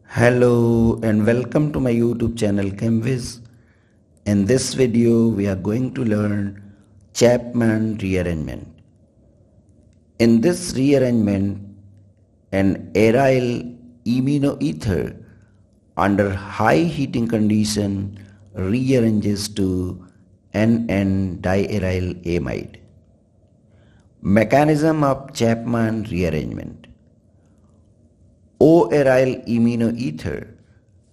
Hello and welcome to my YouTube channel ChemWis. In this video we are going to learn Chapman rearrangement. In this rearrangement, an aryl amino ether under high heating condition rearranges to N N-diaryl amide. Mechanism of Chapman rearrangement. O-aryl amino ether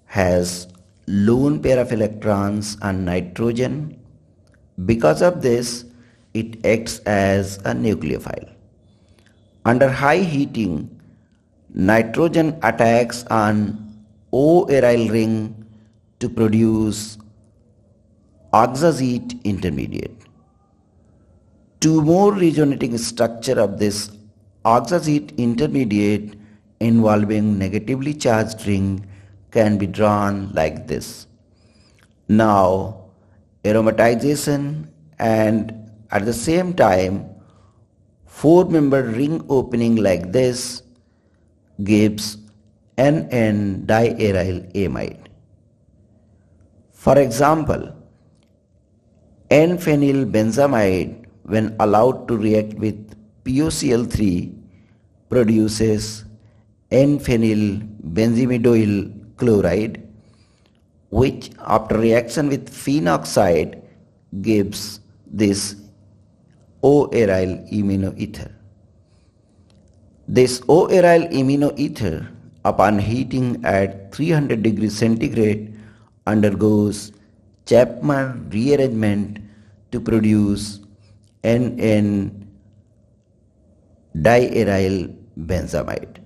has lone pair of electrons on nitrogen. Because of this, it acts as a nucleophile. Under high heating, nitrogen attacks on O-aryl ring to produce oxazete intermediate. Two more resonating structure of this oxazete intermediate involving negatively charged ring can be drawn like this. Now aromatization and at the same time 4-membered ring opening like this gives N N-diaryl amide. For example, N-phenyl benzamide when allowed to react with POCl3 produces N-phenyl benzimidoyl chloride, which after reaction with phenoxide gives this O-aryl amino ether. This O-aryl amino ether upon heating at 300 degrees centigrade undergoes Chapman rearrangement to produce N N-diaryl benzamide.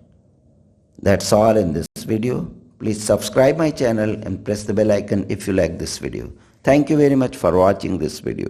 That's all in this video. Please subscribe my channel and press the bell icon if you like this video. Thank you very much for watching this video.